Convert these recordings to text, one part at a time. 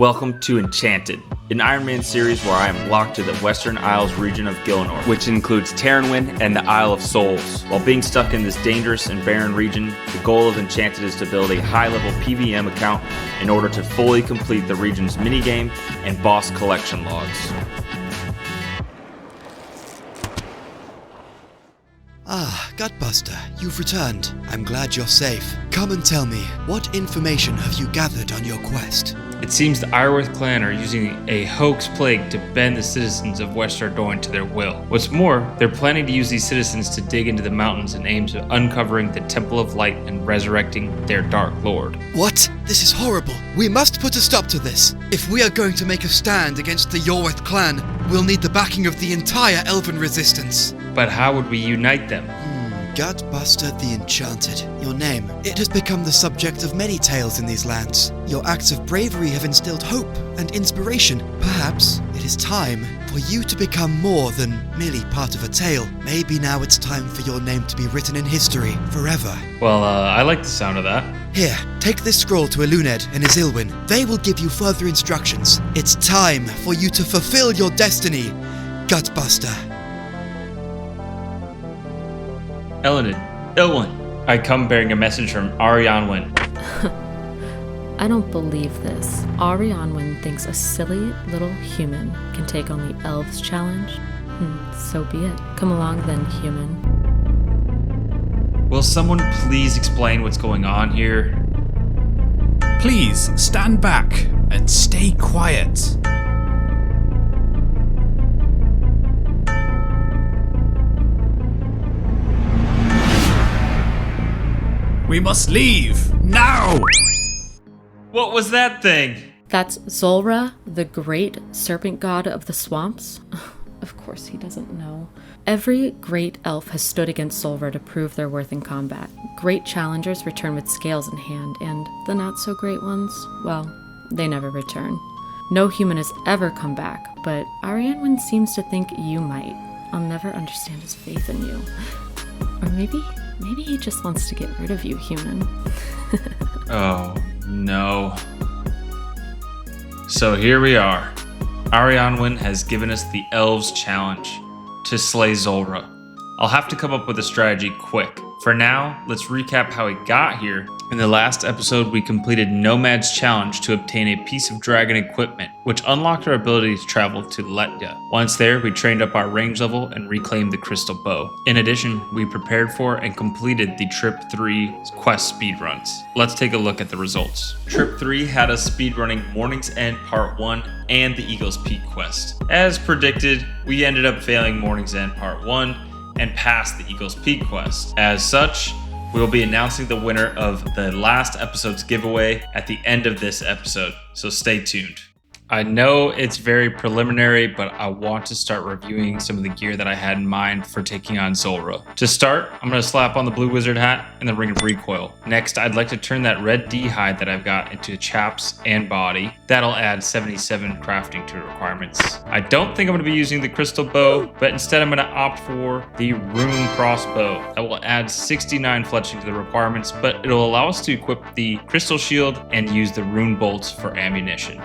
Welcome to Enchanted, an Ironman series where I am locked to the Western Isles region of Gillinor, which includes Tirannwn and the Isle of Souls. While being stuck in this dangerous and barren region, the goal of Enchanted is to build a high-level PvM account in order to fully complete the region's minigame and boss collection logs. Ah, Guttbustr, you've returned. I'm glad you're safe. Come and tell me, what information have you gathered on your quest? It seems the Ironworth clan are using a hoax plague to bend the citizens of West Ardougne to their will. What's more, they're planning to use these citizens to dig into the mountains in aims of uncovering the Temple of Light and resurrecting their Dark Lord. What? This is horrible. We must put a stop to this. If we are going to make a stand against the Ironworth clan, we'll need the backing of the entire Elven resistance. But how would we unite them? Guttbustr the Enchanted, your name. It has become the subject of many tales in these lands. Your acts of bravery have instilled hope and inspiration. Perhaps it is time for you to become more than merely part of a tale. Maybe now it's time for your name to be written in history forever. Well, I like the sound of that. Here, take this scroll to Eluned and Izilwyn. They will give you further instructions. It's time for you to fulfill your destiny, Guttbustr. Ilwyn, I come bearing a message from Tirannwn. I don't believe this. Tirannwn thinks a silly little human can take on the Elves challenge. So be it. Come along then, human. Will someone please explain what's going on here? Please stand back and stay quiet. We must leave, now! What was that thing? That's Zulrah, the great serpent god of the swamps? Of course he doesn't know. Every great elf has stood against Zulrah to prove their worth in combat. Great challengers return with scales in hand, and the not-so-great ones, well, they never return. No human has ever come back, but Tirannwn seems to think you might. I'll never understand his faith in you. Or maybe he just wants to get rid of you, human. Oh, no. So here we are. Tirannwn has given us the Elves challenge to slay Zulrah. I'll have to come up with a strategy quick. For now, let's recap how we got here. In the last episode, we completed Nomad's challenge to obtain a piece of dragon equipment, which unlocked our ability to travel to Letya. Once there, we trained up our range level and reclaimed the crystal bow. In addition, we prepared for and completed the Trip 3 quest speedruns. Let's take a look at the results. Trip 3 had us speedrunning Morning's End Part 1 and the Eagle's Peak quest. As predicted, we ended up failing Morning's End Part 1 and passed the Eagle's Peak quest. As such, we'll be announcing the winner of the last episode's giveaway at the end of this episode, so stay tuned. I know it's very preliminary, but I want to start reviewing some of the gear that I had in mind for taking on Zulrah. To start, I'm going to slap on the blue wizard hat and the ring of recoil. Next, I'd like to turn that red D hide that I've got into chaps and body. That'll add 77 crafting to the requirements. I don't think I'm going to be using the crystal bow, but instead I'm going to opt for the rune crossbow. That will add 69 fletching to the requirements, but it'll allow us to equip the crystal shield and use the rune bolts for ammunition.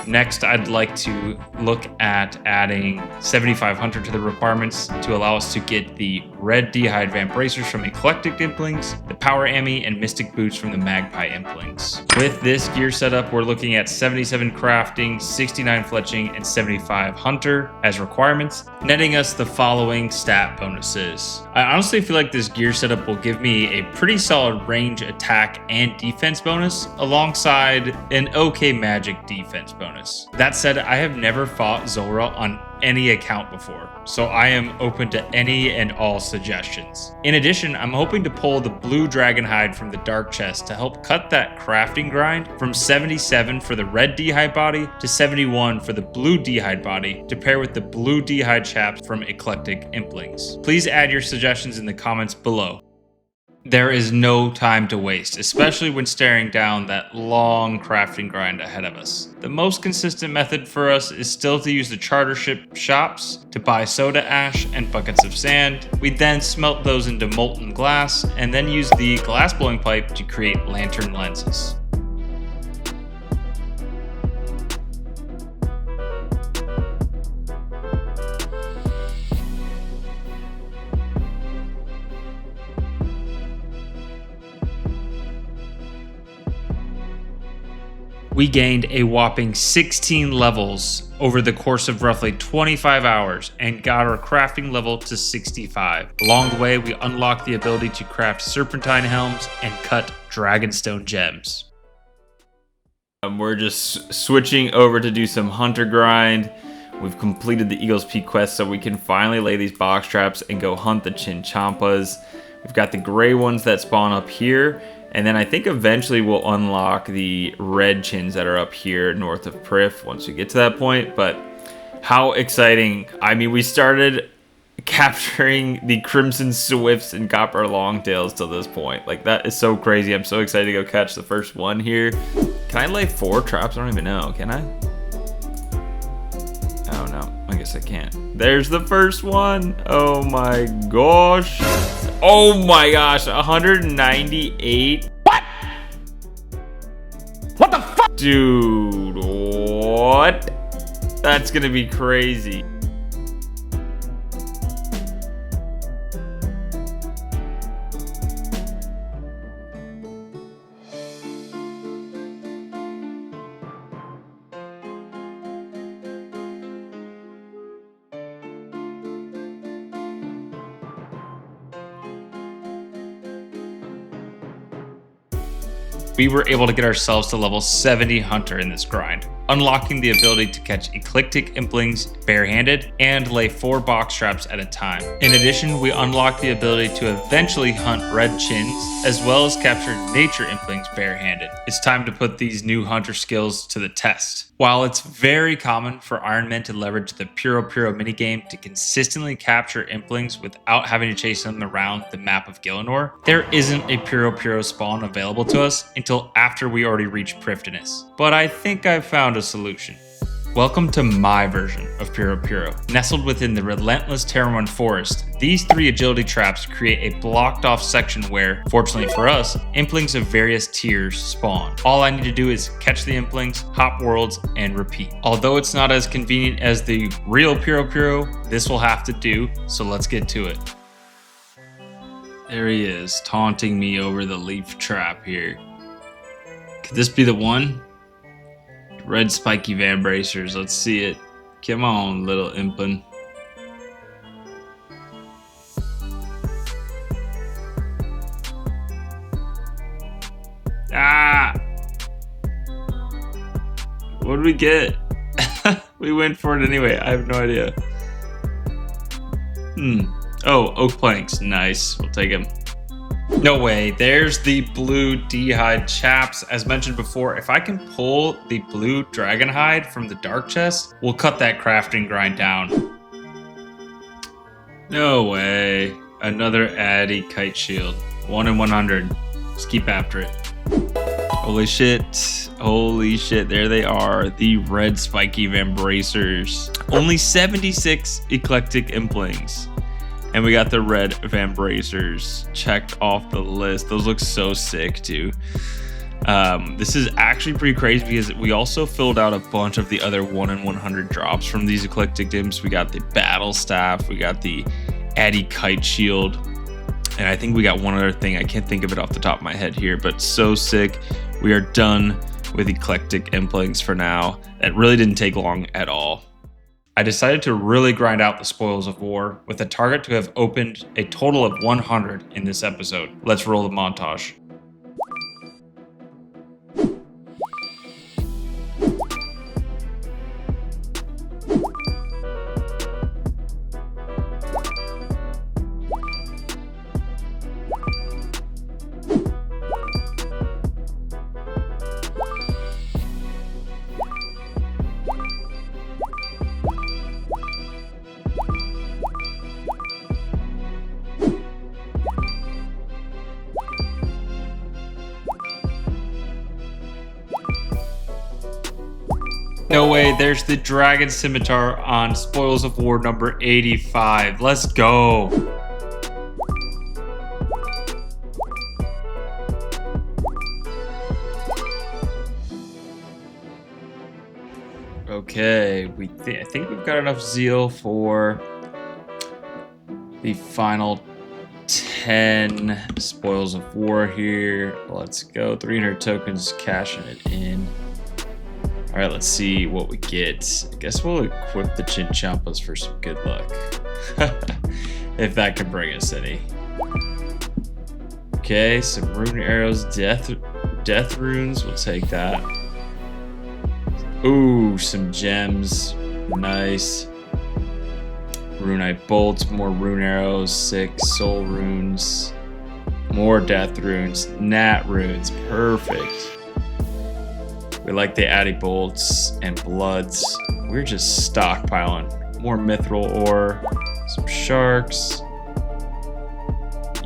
Next, I'd like to look at adding 75 Hunter to the requirements to allow us to get the red D-hide vamp bracers from Eclectic Implings, the power ammi, and mystic boots from the magpie Implings. With this gear setup, we're looking at 77 crafting, 69 fletching, and 75 hunter as requirements, netting us the following stat bonuses. I honestly feel like this gear setup will give me a pretty solid range attack and defense bonus alongside an okay magic defense bonus. That said, I have never fought Zulrah on any account before, so I am open to any and all suggestions. In addition, I'm hoping to pull the blue dragon hide from the dark chest to help cut that crafting grind from 77 for the red D-hide body to 71 for the blue D-hide body to pair with the blue D-hide chaps from Eclectic Implings. Please add your suggestions in the comments below. There is no time to waste, especially when staring down that long crafting grind ahead of us. The most consistent method for us is still to use the charter ship shops to buy soda ash and buckets of sand. We then smelt those into molten glass and then use the glass blowing pipe to create lantern lenses. we gained a whopping 16 levels over the course of roughly 25 hours and got our crafting level to 65. Along the way, we unlocked the ability to craft serpentine helms and cut dragonstone gems. We're just switching over to do some hunter grind. We've completed the Eagle's Peak quest, so we can finally lay these box traps and go hunt the Chinchampas. We've got the gray ones that spawn up here, and then I think eventually we'll unlock the red chins that are up here north of Prif once we get to that point. But how exciting. I mean, we started capturing the Crimson Swifts and Copper Longtails to this point. Like, that is so crazy. I'm so excited to go catch the first one here. Can I lay 4 traps? I don't even know. Can I? Oh no, I guess I can't. There's the first one. Oh my gosh. Oh my gosh, 198. What? What the fuck? Dude, what? That's gonna be crazy. We were able to get ourselves to level 70 hunter in this grind, unlocking the ability to catch eclectic implings barehanded and lay 4 box traps at a time. In addition, we unlocked the ability to eventually hunt red chins, as well as capture nature implings barehanded. It's time to put these new hunter skills to the test. While it's very common for ironmen to leverage the Puro minigame to consistently capture implings without having to chase them around the map of Gillinor, there isn't a Puro spawn available to us until after we already reach Prifddinas. But I think I've found a solution. Welcome to my version of Puro. Nestled within the relentless Tirannwn forest, these 3 agility traps create a blocked off section where, fortunately for us, implings of various tiers spawn. All I need to do is catch the implings, hop worlds, and repeat. Although it's not as convenient as the real Puro, this will have to do, so let's get to it. There he is, taunting me over the leaf trap here. Could this be the one? Red spiky van bracers, let's see it. Come on, little implin. Ah! What did we get? We went for it anyway, I have no idea. Oh, oak planks, nice, we'll take them. No way, there's the blue D-hide chaps. As mentioned before, if I can pull the blue dragon hide from the dark chest, we'll cut that crafting grind down. No way, another Addy kite shield. 1 in 100, let's keep after it. Holy shit, there they are, the red spiky van bracers. Only 76 eclectic implings. And we got the red van bracers checked off the list. Those look so sick too. This is actually pretty crazy because we also filled out a bunch of the other 1 in 100 drops from these eclectic dims. We got the battle staff, we got the Addy kite shield, and I think we got one other thing. I can't think of it off the top of my head here, but so sick. We are done with eclectic implings for now. That really didn't take long at all. I decided to really grind out the spoils of war with a target to have opened a total of 100 in this episode. Let's roll the montage. No way, there's the Dragon Scimitar on Spoils of War number 85. Let's go. Okay, I think we've got enough zeal for the final 10 Spoils of War here. Let's go, 300 tokens, cashing it in. All right, let's see what we get. I guess we'll equip the Chinchompas for some good luck. If that can bring us any. Okay, some rune arrows, death runes, we'll take that. Ooh, some gems, nice. Runite bolts, more rune arrows, 6 soul runes, more death runes, nat runes, perfect. We like the addy bolts and bloods. We're just stockpiling. More mithril ore, some sharks.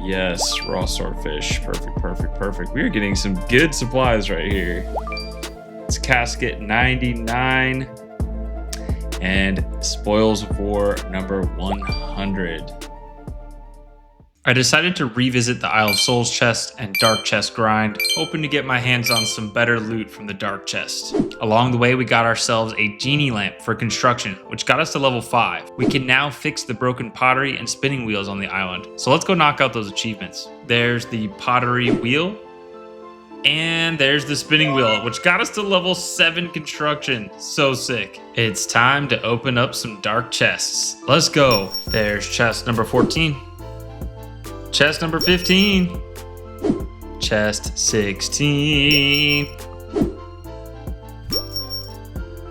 Yes, raw swordfish. Perfect, perfect, perfect. We are getting some good supplies right here. It's casket 99 and spoils of war number 100. I decided to revisit the Isle of Souls chest and Dark Chest grind, hoping to get my hands on some better loot from the Dark Chest. Along the way, we got ourselves a genie lamp for construction, which got us to level 5. We can now fix the broken pottery and spinning wheels on the island. So let's go knock out those achievements. There's the pottery wheel, and there's the spinning wheel, which got us to level 7 construction. So sick. It's time to open up some dark chests. Let's go. There's chest number 14. Chest number 15. Chest 16.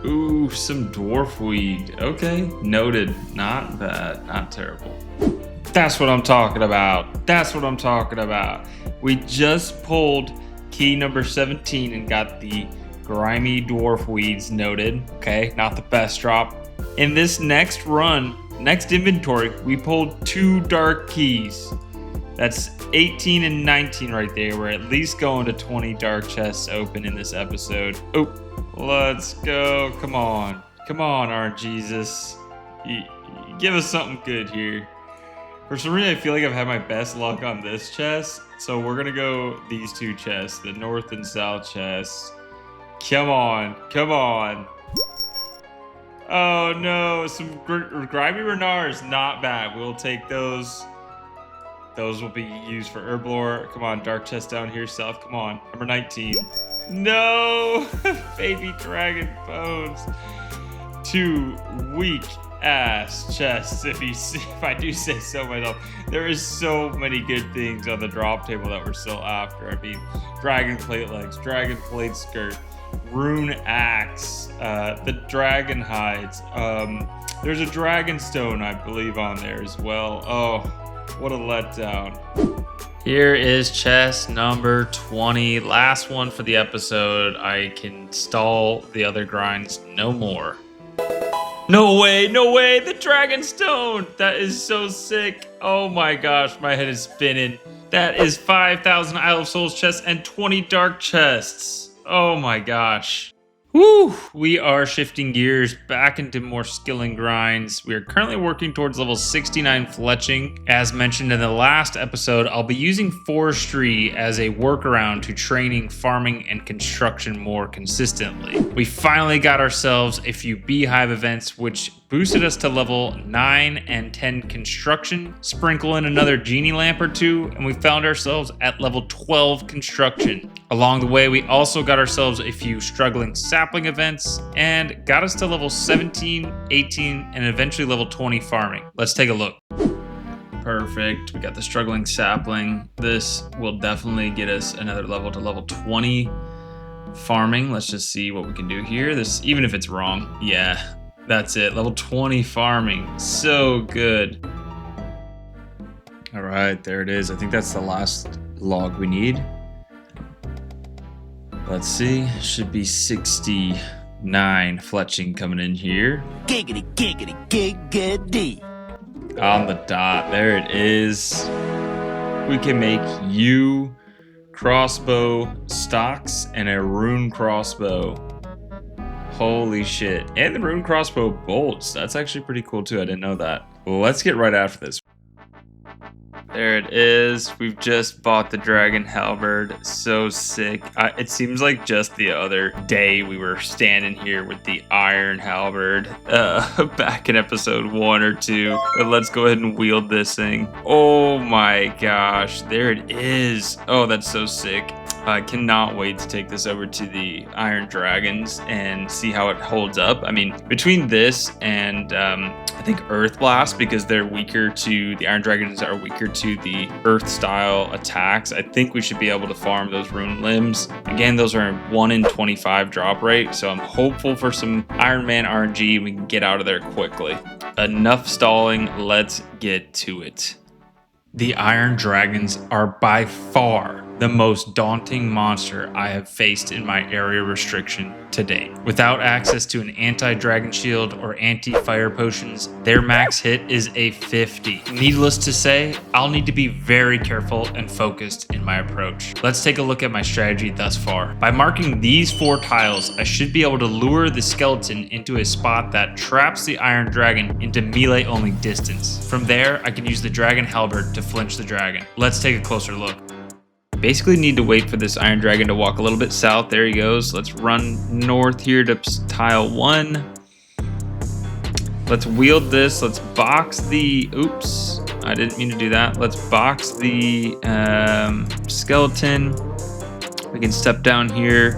Ooh, some dwarf weed. Okay, noted. Not bad, not terrible. That's what I'm talking about. That's what I'm talking about. We just pulled key number 17 and got the grimy dwarf weeds, noted. Okay, not the best drop. In this next run, next inventory, we pulled 2 dark keys. That's 18 and 19 right there. We're at least going to 20 dark chests open in this episode. Oh, let's go. Come on. Come on, RNGesus. You give us something good here. For some reason, I feel like I've had my best luck on this chest. So we're going to go these 2 chests, the north and south chests. Come on. Come on. Oh, no. Some grimy renars. Not bad. We'll take those. Those will be used for herblore. Come on, dark chest down here south. Come on, number 19. No, baby dragon bones. 2 weak ass chests, if I do say so myself. There is so many good things on the drop table that we're still after. I mean, dragon plate legs, dragon plate skirt, rune axe, the dragon hides. There's a dragon stone, I believe, on there as well. Oh. What a letdown. Here is chest number 20. Last one for the episode. I can stall the other grinds no more. No way, no way. The dragon stone. That is so sick. Oh my gosh, my head is spinning. That is 5,000 Isle of Souls chests and 20 dark chests. Oh my gosh. Woo! We are shifting gears back into more skilling grinds. We are currently working towards level 69 fletching. As mentioned in the last episode, I'll be using forestry as a workaround to training, farming, and construction more consistently. We finally got ourselves a few beehive events, which boosted us to level 9 and 10 construction, sprinkle in another genie lamp or 2, and we found ourselves at level 12 construction. Along the way, we also got ourselves a few struggling sapling events and got us to level 17, 18, and eventually level 20 farming. Let's take a look. Perfect. We got the struggling sapling. This will definitely get us another level to level 20 farming. Let's just see what we can do here. This, even if it's wrong, yeah. That's it, level 20 farming, so good. All right, there it is. I think that's the last log we need. Let's see, should be 69 fletching coming in here. Giggity, giggity, giggity. On the dot, there it is. We can make yew crossbow stocks and a rune crossbow. Holy shit. And the rune crossbow bolts. That's actually pretty cool too. I didn't know that. Well, let's get right after this. There it is. We've just bought the dragon halberd. So sick. It seems like just the other day we were standing here with the iron halberd back in episode 1 or 2. But let's go ahead and wield this thing. Oh my gosh. There it is. Oh, that's so sick. I cannot wait to take this over to the Iron Dragons and see how it holds up. I mean, between this and I think Earth Blast, because they're weaker to, the Iron Dragons are weaker to the Earth style attacks, I think we should be able to farm those Rune Limbs. Again, those are 1 in 25 drop rate, so I'm hopeful for some Iron Man RNG. We can get out of there quickly. Enough stalling, let's get to it. The Iron Dragons are by far the most daunting monster I have faced in my area restriction to date. Without access to an anti-dragon shield or anti-fire potions, their max hit is a 50. Needless to say, I'll need to be very careful and focused in my approach. Let's take a look at my strategy thus far. By marking these 4 tiles, I should be able to lure the skeleton into a spot that traps the Iron Dragon into melee only distance. From there, I can use the Dragon Halberd to flinch the dragon. Let's take a closer look. Basically need to wait for this Iron Dragon to walk a little bit south. There he goes. Let's run north here to tile 1. Let's wield this. Let's box the... Oops. I didn't mean to do that. Let's box the skeleton. We can step down here.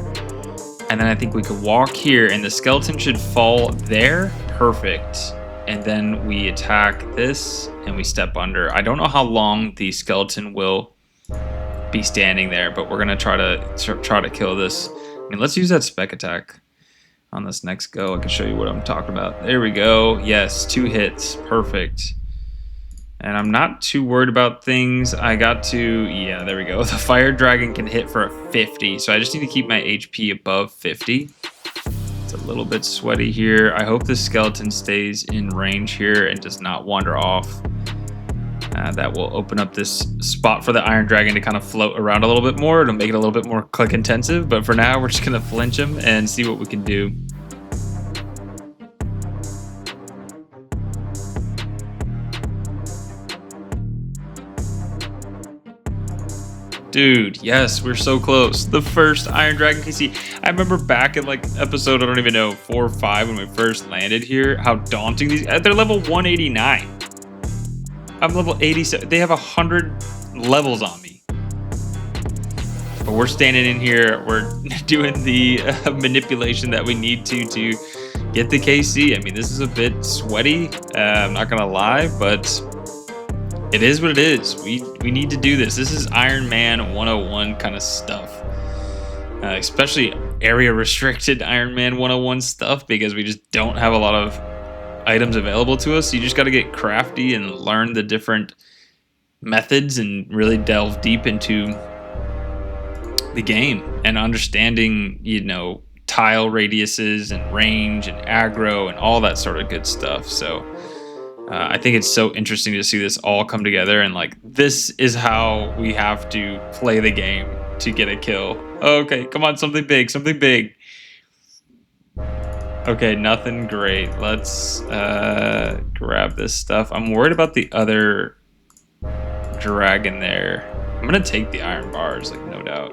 And then I think we could walk here. And the skeleton should fall there. Perfect. And then we attack this. And we step under. I don't know how long the skeleton will be standing there, but we're gonna try to kill this. I mean, let's use that spec attack on this next go. I can show you what I'm talking about. There we go. Yes, 2 hits. Perfect. And I'm not too worried about things. I got to, yeah, there we go. The fire dragon can hit for a 50, so I just need to keep my HP above 50. It's a little bit sweaty here. I hope the skeleton stays in range here and does not wander off. That will open up this spot for the Iron Dragon to kind of float around a little bit more. It'll make it a little bit more click intensive, but for now we're just gonna flinch him and see what we can do. Dude, yes, we're so close. The first Iron Dragon KC. I remember back in like episode, I don't even know, 4 or 5 when we first landed here, how daunting these, they're level 189. I'm level 87. They have 100 levels on me. But we're standing in here. We're doing the manipulation that we need to get the KC. I mean, this is a bit sweaty. I'm not going to lie, but it is what it is. We need to do this. This is Iron Man 101 kind of stuff. Especially area restricted Iron Man 101 stuff, because we just don't have a lot of items available to us. You just got to get crafty and learn the different methods and really delve deep into the game and understanding, you know, tile radiuses and range and aggro and all that sort of good stuff. So I think it's so interesting to see this all come together, and like, this is how we have to play the game to get a kill. Okay, come on, something big, something big. Okay, nothing great. Let's grab this stuff. I'm worried about the other dragon there. I'm gonna take the iron bars, like, no doubt.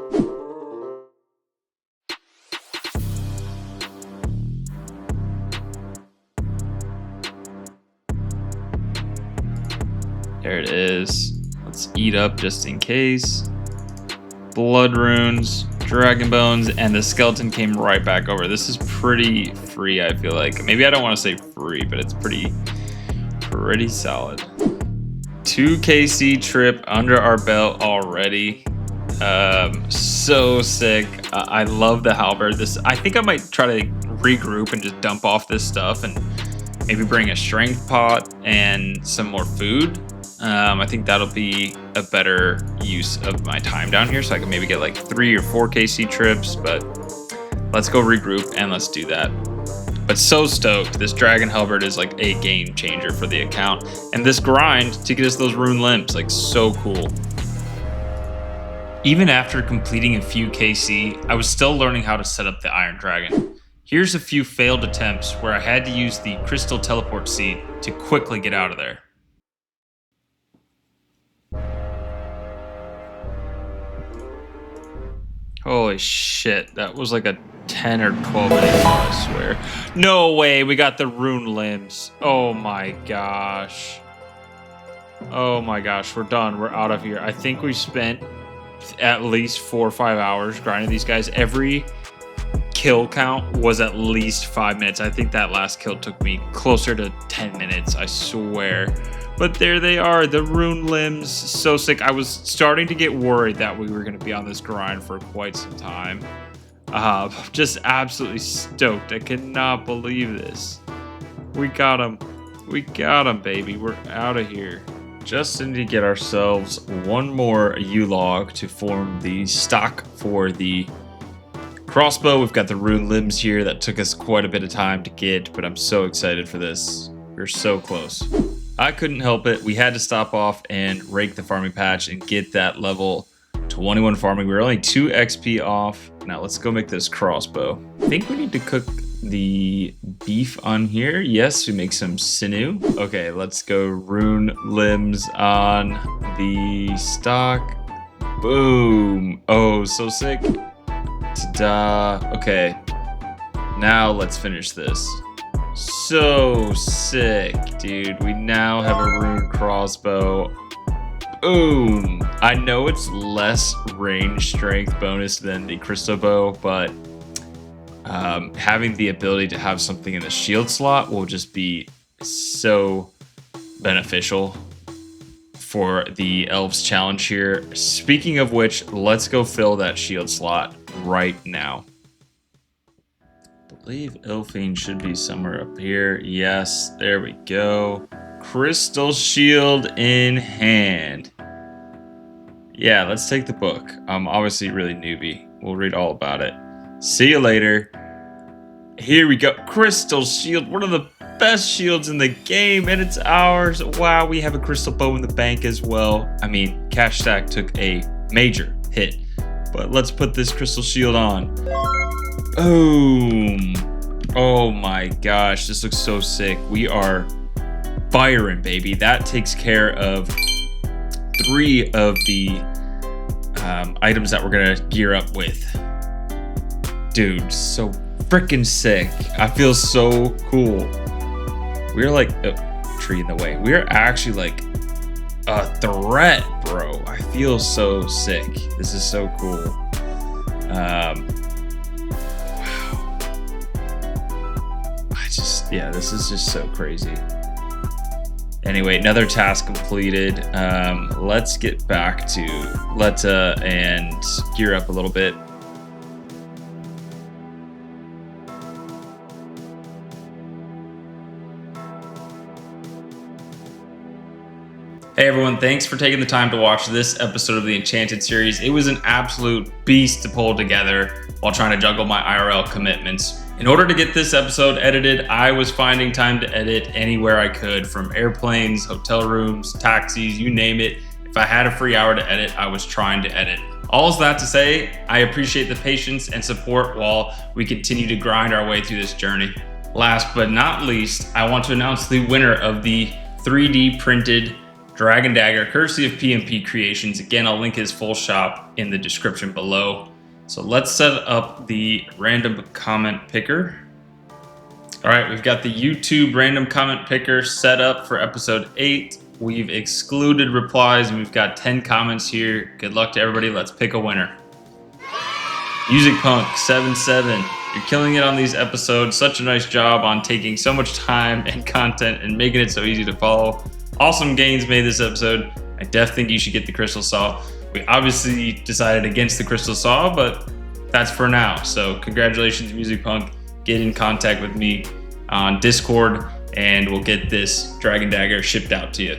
There it is. Let's eat up just in case. Blood runes, dragon bones, and the skeleton came right back over. This is pretty free, I feel like. Maybe I don't want to say free, but it's pretty solid. 2 KC trip under our belt already. So sick. I love the halberd. I think I might try to regroup and just dump off this stuff and maybe bring a strength pot and some more food. I think that'll be a better use of my time down here, so I can maybe get like 3 or 4 KC trips, but let's go regroup and let's do that. But so stoked. This Dragon Halberd is like a game changer for the account, and this grind to get us those rune limbs, like, so cool. Even after completing a few KC, I was still learning how to set up the Iron Dragon. Here's a few failed attempts where I had to use the Crystal Teleport Seed to quickly get out of there. Holy shit, that was like a 10 or 12 minute run, I swear. No way, we got the rune limbs. Oh my gosh. Oh my gosh, we're done. We're out of here. I think we spent at least 4 or 5 hours grinding these guys. Every kill count was at least 5 minutes. I think that last kill took me closer to 10 minutes, I swear. But there they are, the rune limbs. So sick. I was starting to get worried that we were going to be on this grind for quite some time. Just absolutely stoked. I cannot believe this. We got him. We got him, baby. We're out of here. Just need to get ourselves one more U-log to form the stock for the crossbow. We've got the rune limbs here that took us quite a bit of time to get, but I'm so excited for this. We're so close. I couldn't help it. We had to stop off and rake the farming patch and get that level 21 farming. We were only 2 XP off. Now let's go make this crossbow. I think we need to cook the beef on here. Yes, we make some sinew. Okay, let's go rune limbs on the stock. Boom. Oh, so sick. Ta-da. Okay, now let's finish this. So sick, dude. We now have a rune crossbow. Boom. I know it's less range strength bonus than the crystal bow, but having the ability to have something in the shield slot will just be so beneficial for the Elves challenge here. Speaking of which, let's go fill that shield slot right now. I believe Elfine should be somewhere up here. Yes, there we go. Crystal shield in hand. Yeah, let's take the book. I'm obviously really newbie. We'll read all about it. See you later. Here we go. Crystal shield, one of the best shields in the game, and it's ours. Wow, we have a crystal bow in the bank as well. I mean, cash stack took a major hit, but let's put this crystal shield on. Boom. Oh my gosh, this looks so sick. We are firing, baby. That takes care of 3 of the items that we're gonna gear up with. Dude, so freaking sick. I feel so cool. We're like, oh, tree in the way. We're actually like a threat, bro. I feel so sick. This is so cool. Wow. Yeah, this is just so crazy. Anyway, another task completed. Let's get back to Letta and gear up a little bit. Hey everyone, thanks for taking the time to watch this episode of the Enchanted Series. It was an absolute beast to pull together while trying to juggle my IRL commitments. In order to get this episode edited, I was finding time to edit anywhere I could, from airplanes, hotel rooms, taxis, you name it. If I had a free hour to edit, I was trying to edit. All's that to say, I appreciate the patience and support while we continue to grind our way through this journey. Last but not least, I want to announce the winner of the 3D printed Dragon Dagger, courtesy of PMP Creations. Again, I'll link his full shop in the description below. So let's set up the random comment picker. All right, we've got the YouTube random comment picker set up for episode 8. We've excluded replies and we've got 10 comments here. Good luck to everybody. Let's pick a winner. Music Punk 77. You're killing it on these episodes. Such a nice job on taking so much time and content and making it so easy to follow. Awesome gains made this episode. I definitely think you should get the crystal saw. We obviously decided against the crystal saw, but that's for now. So congratulations, Music Punk. Get in contact with me on Discord and we'll get this Dragon Dagger shipped out to you.